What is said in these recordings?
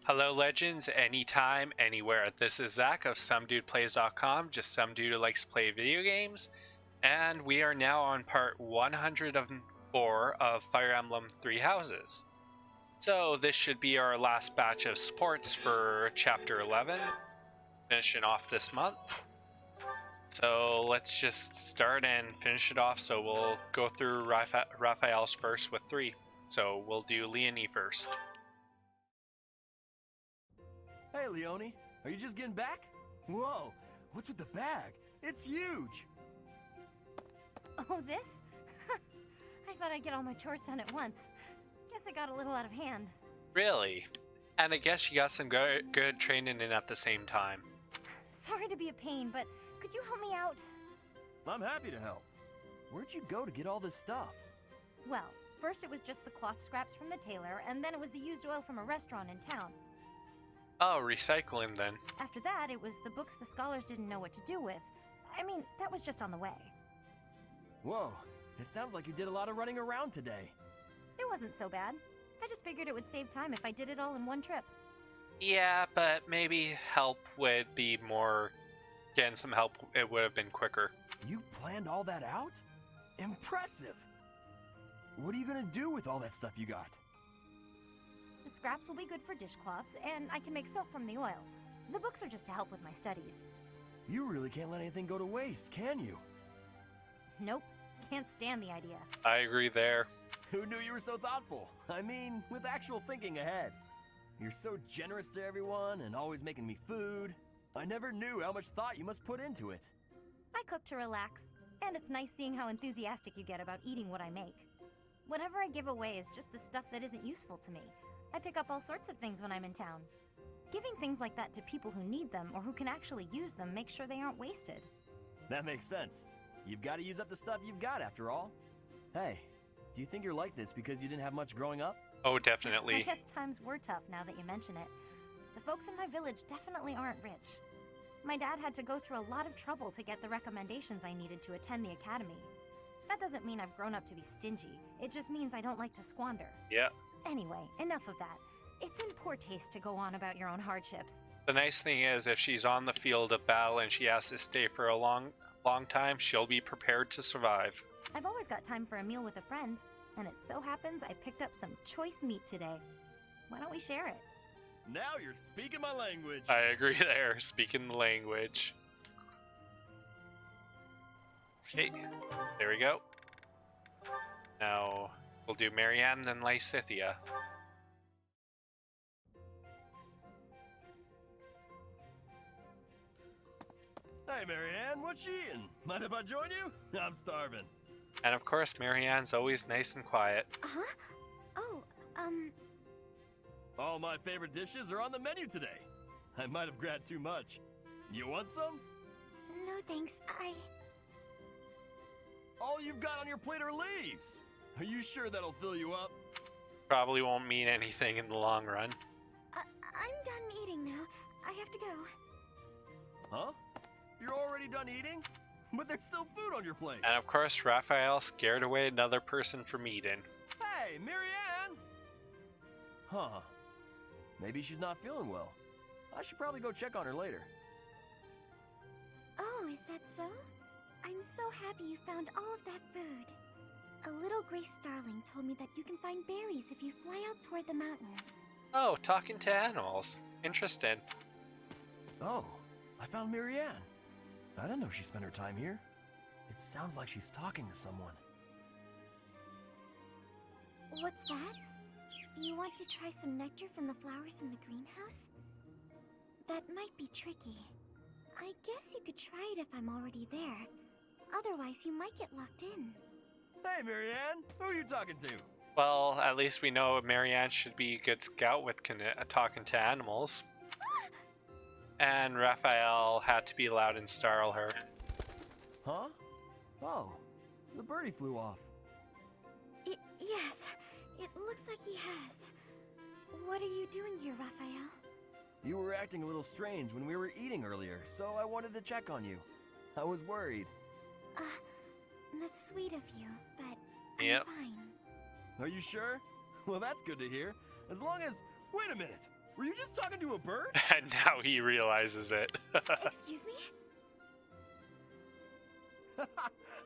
Hello, legends, anytime, anywhere. This is Zach of SomeDudePlays.com, just some dude who likes to play video games, and we are now on part 104 of Fire Emblem Three Houses. So this should be our last batch of supports for Chapter 11, finishing off this month. So let's just start and finish it off. So we'll go through Raphael's first with 3. So we'll do Leonie first. Hey, Leonie, are you just getting back? Whoa, what's with the bag? It's huge! Oh, this? I thought I'd get all my chores done at once. Guess it got a little out of hand. Really? And I guess you got some good training in at the same time. Sorry to be a pain, but could you help me out? I'm happy to help. Where'd you go to get all this stuff? Well, first it was just the cloth scraps from the tailor, and then it was the used oil from a restaurant in town. Oh, recycling then. After that, it was the books the scholars didn't know what to do with. I mean, that was just on the way. Whoa, it sounds like you did a lot of running around today. It wasn't so bad. I just figured it would save time if I did it all in one trip. Yeah, but maybe help would be more... Getting some help, it would have been quicker. You planned all that out? Impressive! What are you gonna do with all that stuff you got? The scraps will be good for dishcloths, and I can make soap from the oil. The books are just to help with my studies. You really can't let anything go to waste, can you? Nope, can't stand the idea. I agree there. Who knew you were so thoughtful? I mean, with actual thinking ahead. You're so generous to everyone and always making me food. I never knew how much thought you must put into it. I cook to relax, and it's nice seeing how enthusiastic you get about eating what I make. Whatever I give away is just the stuff that isn't useful to me. I pick up all sorts of things when I'm in town. Giving things like that to people who need them or who can actually use them makes sure they aren't wasted. That makes sense. You've got to use up the stuff you've got after all. Hey, do you think you're like this because you didn't have much growing up? Oh, definitely. I guess times were tough now that you mention it. The folks in my village definitely aren't rich. My dad had to go through a lot of trouble to get the recommendations I needed to attend the academy. That doesn't mean I've grown up to be stingy. It just means I don't like to squander. Yeah. Anyway, enough of that. It's in poor taste to go on about your own hardships. The nice thing is, if she's on the field of battle and she has to stay for a long time, she'll be prepared to survive. I've always got time for a meal with a friend, and it so happens I picked up some choice meat today. Why don't we share it? Now you're speaking my language. I agree there, speaking the language. Okay, there we go. Now, we'll do Marianne and then Lysithea. Hey, Marianne, what you eating? Mind if I join you? I'm starving. And of course, Marianne's always nice and quiet. Huh? Oh, All my favorite dishes are on the menu today. I might have grabbed too much. You want some? no thanks, All you've got on your plate are leaves. Are you sure that'll fill you up? Probably won't mean anything in the long run. I'm done eating now. I have to go. Huh? You're already done eating? But there's still food on your plate. And of course, Raphael scared away another person from eating. Hey, Marianne! Huh. Maybe she's not feeling well. I should probably go check on her later. Oh, is that so? I'm so happy you found all of that food. A little gray starling told me that you can find berries if you fly out toward the mountains. Oh, talking to animals. Interesting. Oh, I found Marianne. I didn't know she spent her time here. It sounds like she's talking to someone. What's that? You want to try some nectar from the flowers in the greenhouse? That might be tricky. I guess you could try it if I'm already there. Otherwise, you might get locked in. Hey, Marianne! Who are you talking to? Well, at least we know Marianne should be a good scout with talking to animals. And Raphael had to be loud and startle her. Huh? Oh, the birdie flew off. Yes, it looks like he has. What are you doing here, Raphael? You were acting a little strange when we were eating earlier, so I wanted to check on you. I was worried. That's sweet of you, but I'm Yep. fine. Are you sure? Well, that's good to hear. As long as... Wait a minute! Were you just talking to a bird? And now he realizes it. Excuse me?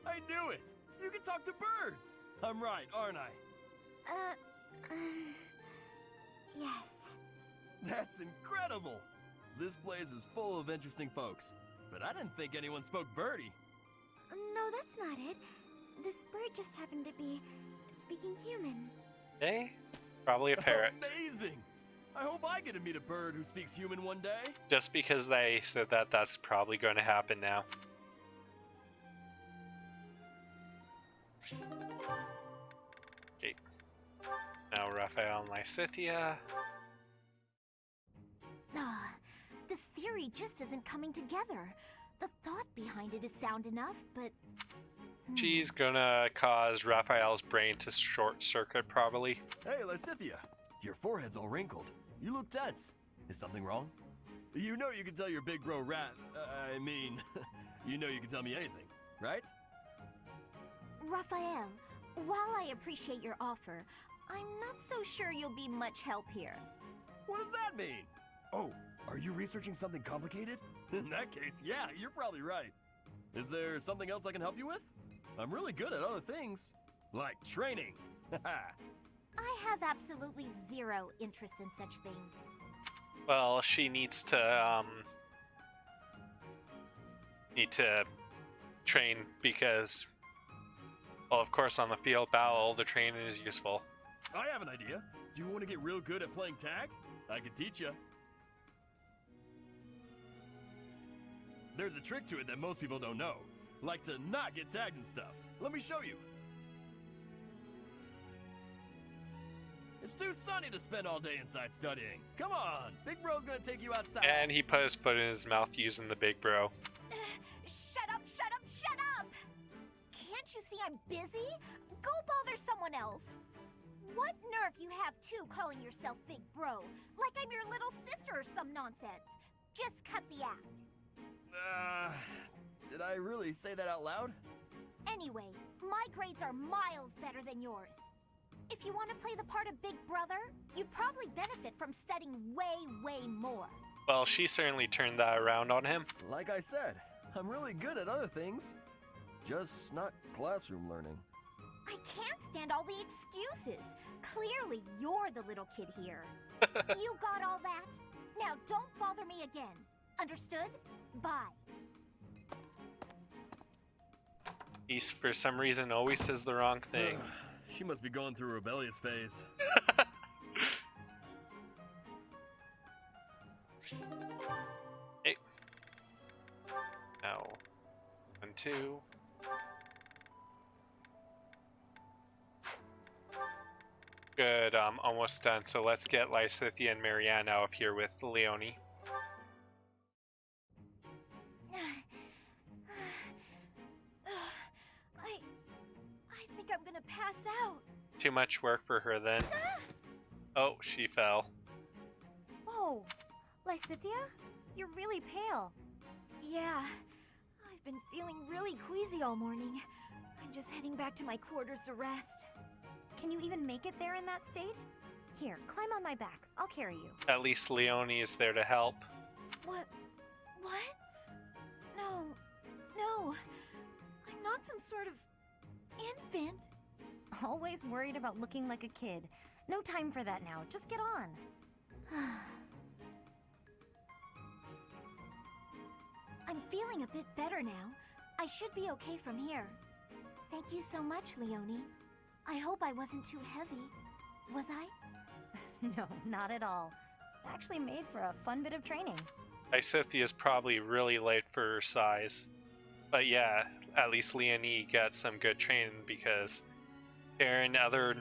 I knew it! You can talk to birds! I'm right, aren't I? Yes. That's incredible! This place is full of interesting folks. But I didn't think anyone spoke birdie. No, that's not it. This bird just happened to be speaking human. Hey, probably a parrot. Amazing! I hope I get to meet a bird who speaks human one day. Just because they said that, that's probably going to happen now. Okay. Now Raphael and Lysithea. This theory just isn't coming together. The thought behind it is sound enough, but... She's gonna cause Raphael's brain to short circuit, probably. Hey, Lysithea, your forehead's all wrinkled. You look tense. Is something wrong? You know you can tell your big bro you know you can tell me anything, right? Raphael, while I appreciate your offer, I'm not so sure you'll be much help here. What does that mean? Oh, are you researching something complicated? In that case, yeah, you're probably right. Is there something else I can help you with? I'm really good at other things, like training. I have absolutely zero interest in such things. Well, she needs to train because, well, of course, on the field battle, the training is useful. I have an idea. Do you want to get real good at playing tag? I can teach you. There's a trick to it that most people don't know, like to not get tagged and stuff. Let me show you. It's too sunny to spend all day inside studying. Come on, Big Bro's gonna take you outside. And he put his foot in his mouth using the big bro. Shut up, shut up, shut up! Can't you see I'm busy? Go bother someone else. What nerve you have too calling yourself Big Bro, like I'm your little sister or some nonsense. Just cut the act. Did I really say that out loud? Anyway, my grades are miles better than yours. If you want to play the part of Big Brother, you'd probably benefit from studying way, way more. Well, she certainly turned that around on him. Like I said, I'm really good at other things. Just not classroom learning. I can't stand all the excuses. Clearly, you're the little kid here. You got all that? Now don't bother me again. Understood? Bye. He, for some reason, always says the wrong thing. She must be going through a rebellious phase. Hey. Now, 1, 2. Good, almost done. So let's get Lysithea and Marianne out of here with Leonie. I think I'm gonna pass out. Too much work for her then. Oh, she fell. Oh, Lysithea? You're really pale. Yeah, I've been feeling really queasy all morning. I'm just heading back to my quarters to rest. Can you even make it there in that state? Here, climb on my back. I'll carry you. At least Leonie is there to help. What? No. I'm not some sort of infant. Always worried about looking like a kid. No time for that now. Just get on. I'm feeling a bit better now. I should be okay from here. Thank you so much, Leonie. I hope I wasn't too heavy. Was I? No, not at all. Actually made for a fun bit of training. Lysithea is probably really light for her size. But yeah, at least Leonie got some good training because carrying other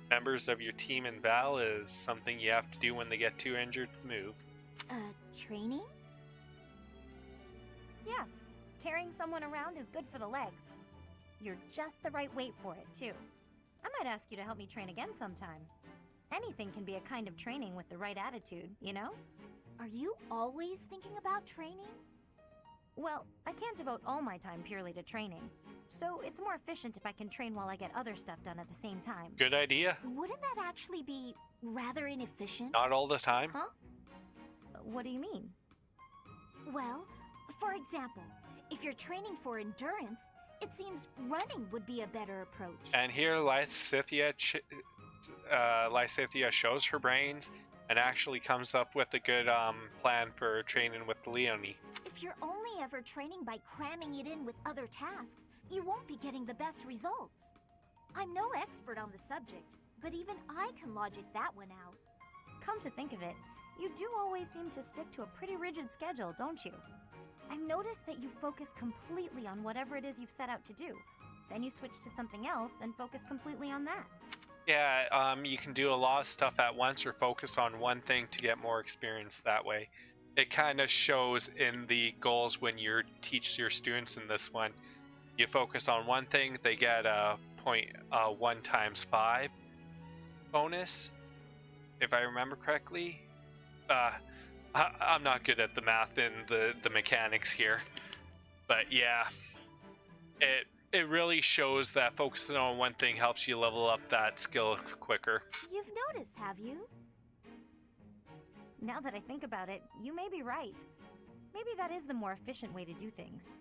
members of your team in battle is something you have to do when they get too injured to move. Training? Yeah, carrying someone around is good for the legs. You're just the right weight for it, too. I might ask you to help me train again sometime. Anything can be a kind of training with the right attitude, you know? Are you always thinking about training? Well, I can't devote all my time purely to training. So it's more efficient if I can train while I get other stuff done at the same time. Good idea. Wouldn't that actually be rather inefficient. Not all the time. Huh? What do you mean? Well, for example, if you're training for endurance, it seems running would be a better approach. And here Lysithea shows her brains and actually comes up with a good plan for training with Leonie. If you're only ever training by cramming it in with other tasks, you won't be getting the best results. I'm no expert on the subject, but even I can logic that one out. Come to think of it, you do always seem to stick to a pretty rigid schedule, don't you? I've noticed that you focus completely on whatever it is you've set out to do. Then you switch to something else and focus completely on that. Yeah, you can do a lot of stuff at once or focus on one thing to get more experience that way. It kind of shows in the goals when you teach your students in this one. You focus on one thing, they get a 1 times 5 bonus, if I remember correctly. I'm not good at the math and the mechanics here, but yeah, it really shows that focusing on one thing helps you level up that skill quicker. You've noticed, have you? Now that I think about it, you may be right. Maybe that is the more efficient way to do things.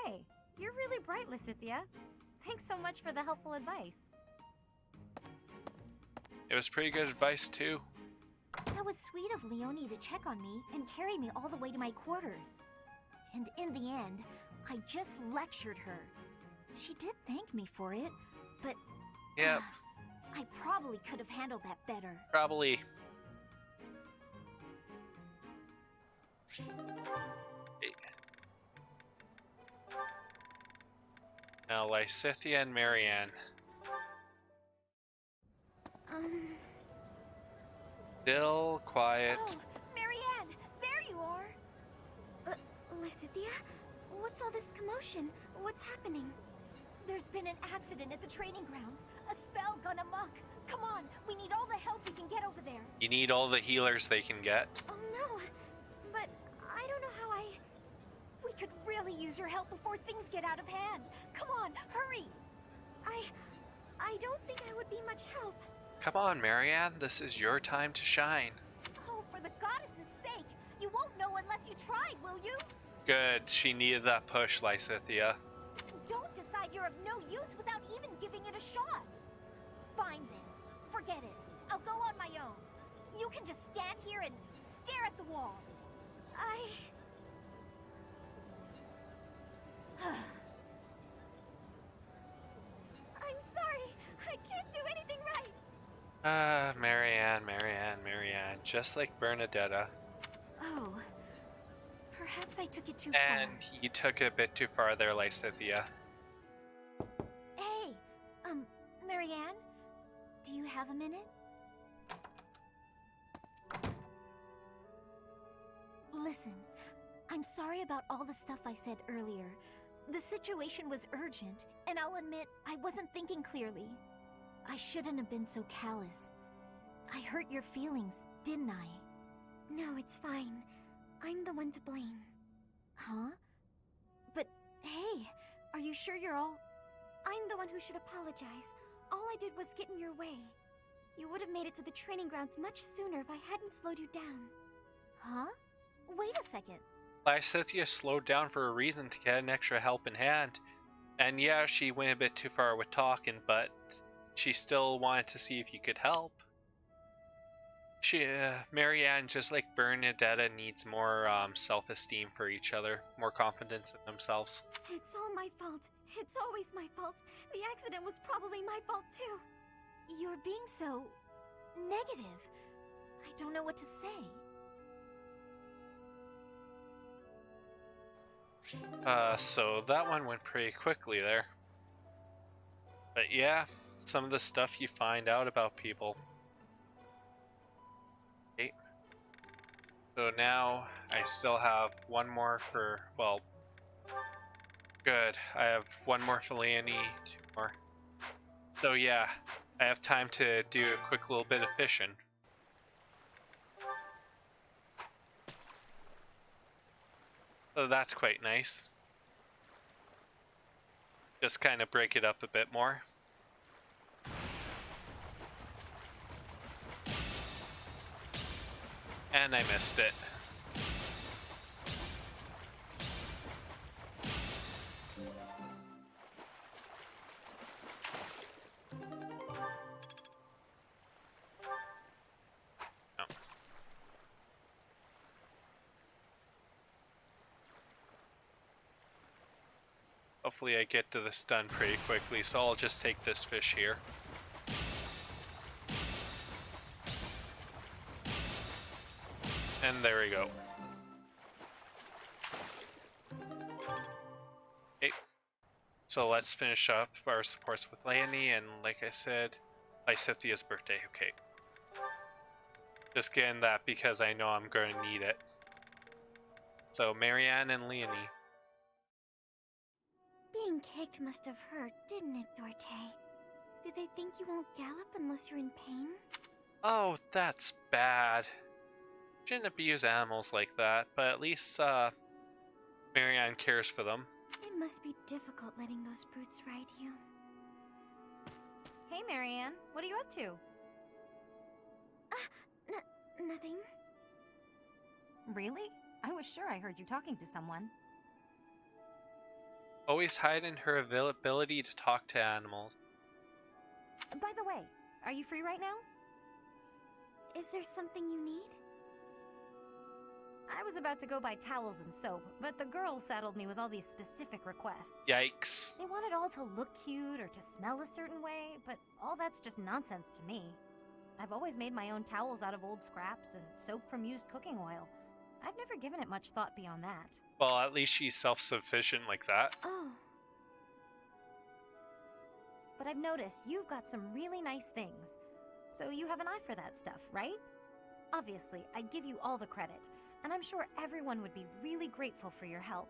Hey, you're really bright, Lysithea. Thanks so much for the helpful advice. It was pretty good advice too. That was sweet of Leonie to check on me and carry me all the way to my quarters. And in the end, I just lectured her. She did thank me for it, but Yep. I probably could have handled that better. Probably. Now Lysithea and Marianne. Still quiet. Oh, Marianne, there you are. Lysithea? What's all this commotion? What's happening? There's been an accident at the training grounds. A spell gone amok. Come on, we need all the help we can get over there. You need all the healers they can get. Oh no, but I don't know how We could really use your help before things get out of hand. Come on, hurry! I don't think I would be much help. Come on, Marianne, this is your time to shine. Oh, for the goddess's sake! You won't know unless you try, will you? Good, she needed that push, Lysithea. Don't decide you're of no use without even giving it a shot. Fine then. Forget it. I'll go on my own. You can just stand here and stare at the wall. I'm sorry. I can't do anything right. Marianne, just like Bernadetta. Oh. Perhaps I took it too far. And you took it a bit too far there, Lysithea. Hey, Marianne, do you have a minute? Listen, I'm sorry about all the stuff I said earlier. The situation was urgent, and I'll admit I wasn't thinking clearly. I shouldn't have been so callous. I hurt your feelings, didn't I? No, it's fine. I'm the one to blame. Huh? But, hey, are you sure you're all... I'm the one who should apologize. All I did was get in your way. You would have made it to the training grounds much sooner if I hadn't slowed you down. Huh? Wait a second. Lysithea slowed down for a reason to get an extra helping hand. And yeah, she went a bit too far with talking, but she still wanted to see if you could help. Marianne, just like Bernadetta, needs more self-esteem for each other, more confidence in themselves. It's all my fault. It's always my fault. The accident was probably my fault too. You're being so... negative. I don't know what to say. So that one went pretty quickly there. But yeah, some of the stuff you find out about people. Okay. So now I still have one more for, well, good. I have one more for Leonie, 2 more. So yeah, I have time to do a quick little bit of fishing. So that's quite nice. Just kind of break it up a bit more. And I missed it. No. Hopefully I get to this done pretty quickly, so I'll just take this fish here. And there we go. Okay. So let's finish up our supports with Leonie, and like I said, Lysithea's birthday. Okay. Just getting that because I know I'm going to need it. So Marianne and Leonie. Being kicked must have hurt, didn't it, Dorte? Do they think you won't gallop unless you're in pain? Oh, that's bad. Shouldn't abuse animals like that, but at least Marianne cares for them. It must be difficult letting those brutes ride you. Hey, Marianne. What are you up to? Nothing. Really? I was sure I heard you talking to someone. Always hiding her ability to talk to animals. By the way, are you free right now? Is there something you need? I was about to go buy towels and soap, but the girls saddled me with all these specific requests. Yikes. They want it all to look cute or to smell a certain way, but all that's just nonsense to me. I've always made my own towels out of old scraps and soap from used cooking oil. I've never given it much thought beyond that. Well, at least she's self-sufficient like that. Oh. But I've noticed you've got some really nice things. So you have an eye for that stuff, right? Obviously, I give you all the credit, and I'm sure everyone would be really grateful for your help.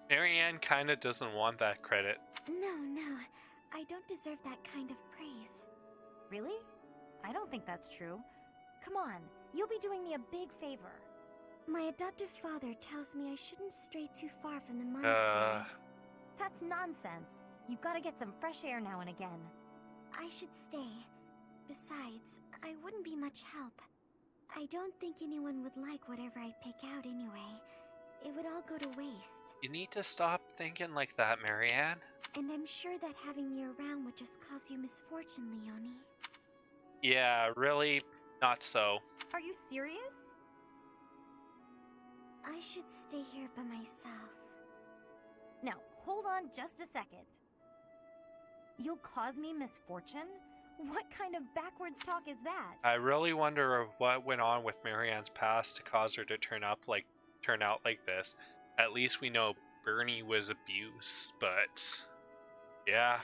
Marianne kinda doesn't want that credit. No. I don't deserve that kind of praise. Really? I don't think that's true. Come on, you'll be doing me a big favor. My adoptive father tells me I shouldn't stray too far from the monastery. That's nonsense. You've got to get some fresh air now and again. I should stay. Besides, I wouldn't be much help. I don't think anyone would like whatever I pick out anyway. It would all go to waste. You need to stop thinking like that, Marianne. And I'm sure that having me around would just cause you misfortune, Leonie. Yeah, really, not so. Are you serious? I should stay here by myself. Now, hold on just a second. You'll cause me misfortune? What kind of backwards talk is that? I really wonder what went on with Marianne's past to cause her to turn out like this. At least we know Bernie was abuse, but yeah.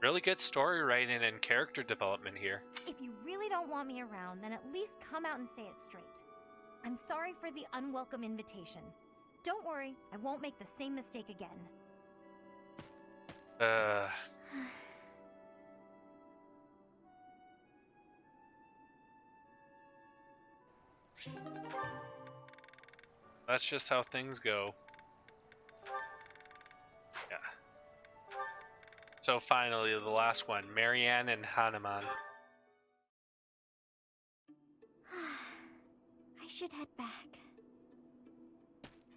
Really good story writing and character development here. If you really don't want me around, then at least come out and say it straight. I'm sorry for the unwelcome invitation. Don't worry, I won't make the same mistake again. That's just how things go. Yeah. So finally, the last one, Marianne and Hanneman. I should head back.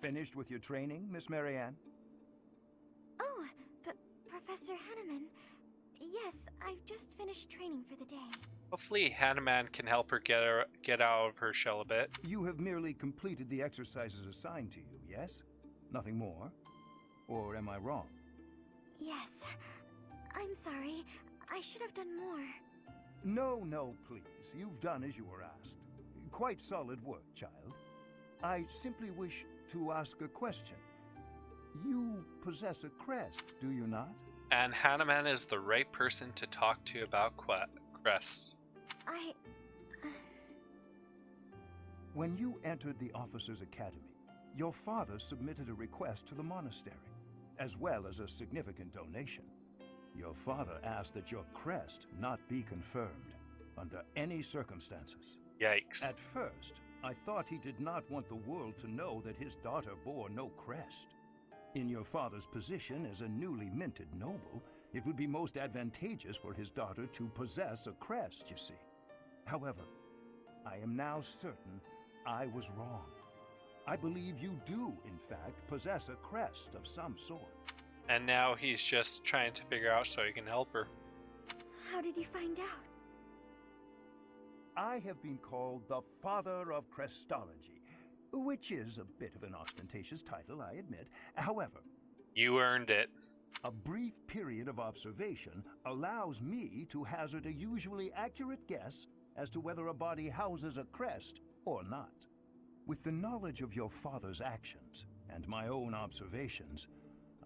Finished with your training, Miss Marianne? Oh, Professor Hanneman. Yes, I've just finished training for the day. Hopefully Hanneman can help her get out of her shell a bit. You have merely completed the exercises assigned to you, yes? Nothing more? Or am I wrong? Yes. I'm sorry. I should have done more. No, please. You've done as you were asked. Quite solid work, child. I simply wish to ask a question. You possess a crest, do you not? And Hanneman is the right person to talk to about crests. When you entered the Officers' Academy, your father submitted a request to the monastery, as well as a significant donation. Your father asked that your crest not be confirmed, under any circumstances. Yikes. At first, I thought he did not want the world to know that his daughter bore no crest. In your father's position as a newly minted noble, it would be most advantageous for his daughter to possess a crest, you see. However, I am now certain I was wrong. I believe you do, in fact, possess a crest of some sort. And now he's just trying to figure out so he can help her. How did you find out? I have been called the Father of Crestology, which is a bit of an ostentatious title, I admit. However, You earned it. a brief period of observation allows me to hazard a usually accurate guess as to whether a body houses a crest or not. With the knowledge of your father's actions and my own observations,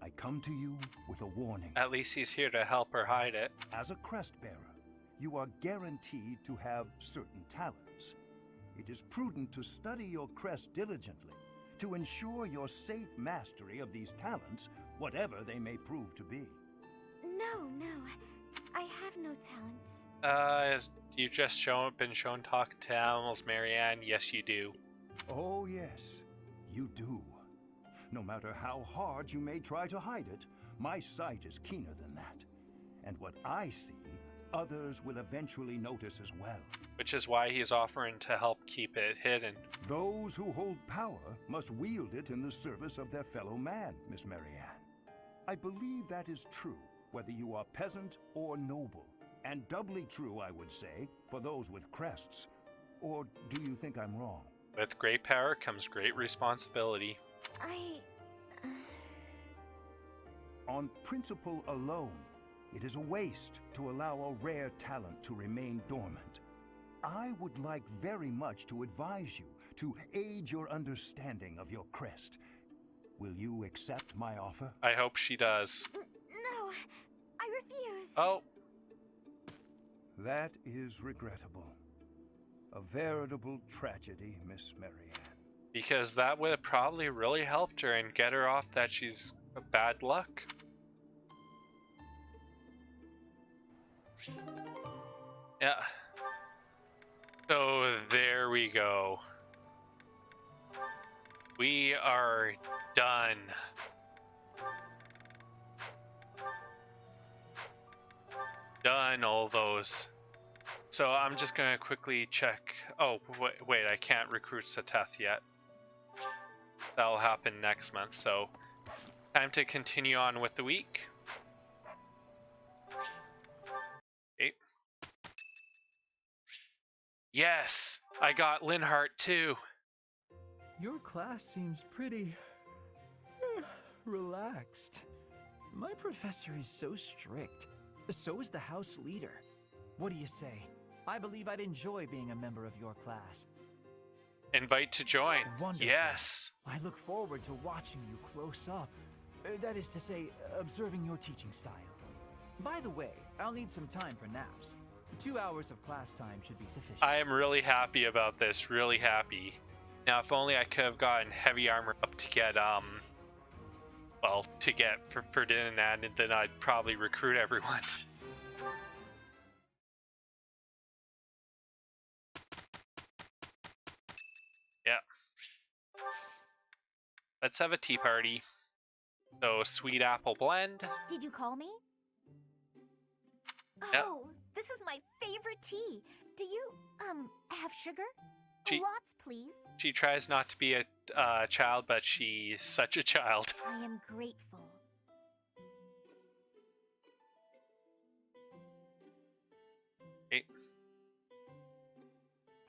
I come to you with a warning. At least he's here to help her hide it. As a crest bearer, you are guaranteed to have certain talents. It is prudent to study your crest diligently to ensure your safe mastery of these talents, whatever they may prove to be. No, I have no talents. You've just been shown talk to animals, Marianne. Yes, you do. Oh yes, you do. No matter how hard you may try to hide it, my sight is keener than that. And what I see, others will eventually notice as well. Which is why he's offering to help keep it hidden. Those who hold power must wield it in the service of their fellow man, Miss Marianne. I believe that is true, whether you are peasant or noble. And doubly true, I would say, for those with crests. Or do you think I'm wrong? With great power comes great responsibility. On principle alone, it is a waste to allow a rare talent to remain dormant. I would like very much to advise you to aid your understanding of your crest. Will you accept my offer? I hope she does. No, I refuse. Oh, That is regrettable. A veritable tragedy, Miss Marianne. because that would have probably really helped her and get her off that she's bad luck. Yeah. So there we go. We are done. Done all those. So I'm just gonna quickly check. Oh, wait, I can't recruit Sateth yet. That'll happen next month, so time to continue on with the week. Okay. Yes, I got Linhardt too. Your class seems pretty relaxed. My professor is so strict. So is the house leader. What do you say? I believe I'd enjoy being a member of your class. Invite to join. Wonderful. Yes. I look forward to watching you close up. That is to say, observing your teaching style. By the way, I'll need some time for naps. 2 hours of class time should be sufficient. I am really happy about this, really happy. Now, if only I could have gotten heavy armor up to get, well, to get for Ferdinand, and then I'd probably recruit everyone. Yeah. Let's have a tea party. So, sweet apple blend. Did you call me? Yep. Oh, this is my favorite tea. Do you, have sugar? She- Lots, please. She tries not to be a child, but she's such a child. I am grateful. Okay.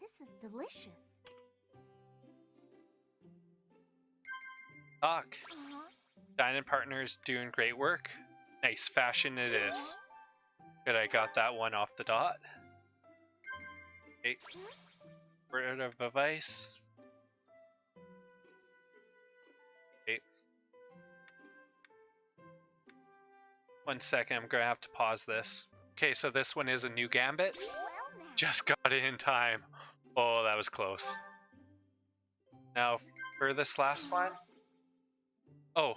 This is delicious. Doc. Uh-huh. Dining partners doing great work. Nice fashion it is. Good, I got that one off the dot. Okay. Rid of a vice. Okay. 1 second, I'm gonna have to pause this. Okay, so this one is a new gambit. Well now. Just got it in time. Oh, that was close. Now, for this last one. Oh,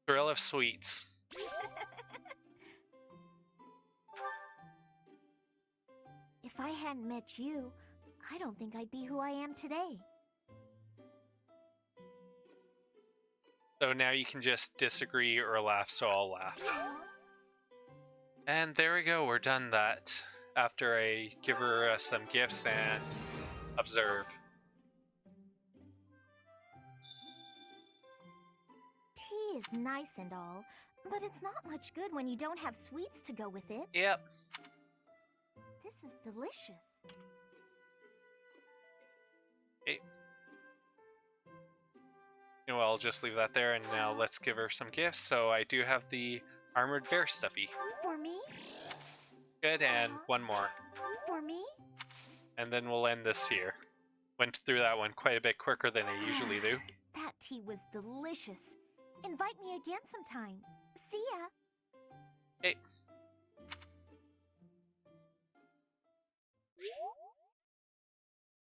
Thrill of Sweets. If I hadn't met you, I don't think I'd be who I am today. So now you can just disagree or laugh, so I'll laugh. And there we go, we're done that. After I give her some gifts and observe. is nice and all, but it's not much good when you don't have sweets to go with it. Yep. This is delicious. Okay. You know, I'll just leave that there, and now let's give her some gifts. So I do have the armored bear stuffy. For me? Good, and one more. For me? And then we'll end this here. Went through that one quite a bit quicker than I usually do. That tea was delicious. Invite me again sometime. See ya. Hey.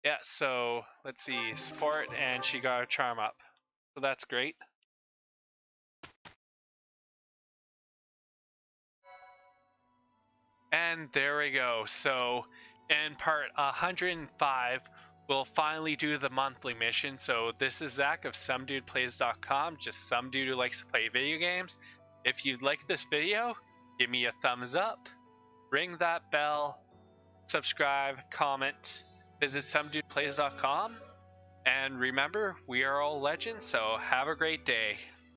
Yeah, so let's see, sport, and she got her charm up. So that's great. And there we go. So in part 105, we'll finally do the monthly mission. So this is Zach of SomeDudePlays.com, just some dude who likes to play video games. If you like this video, give me a thumbs up, ring that bell, subscribe, comment, visit SomeDudePlays.com, and remember, we are all legends, so have a great day.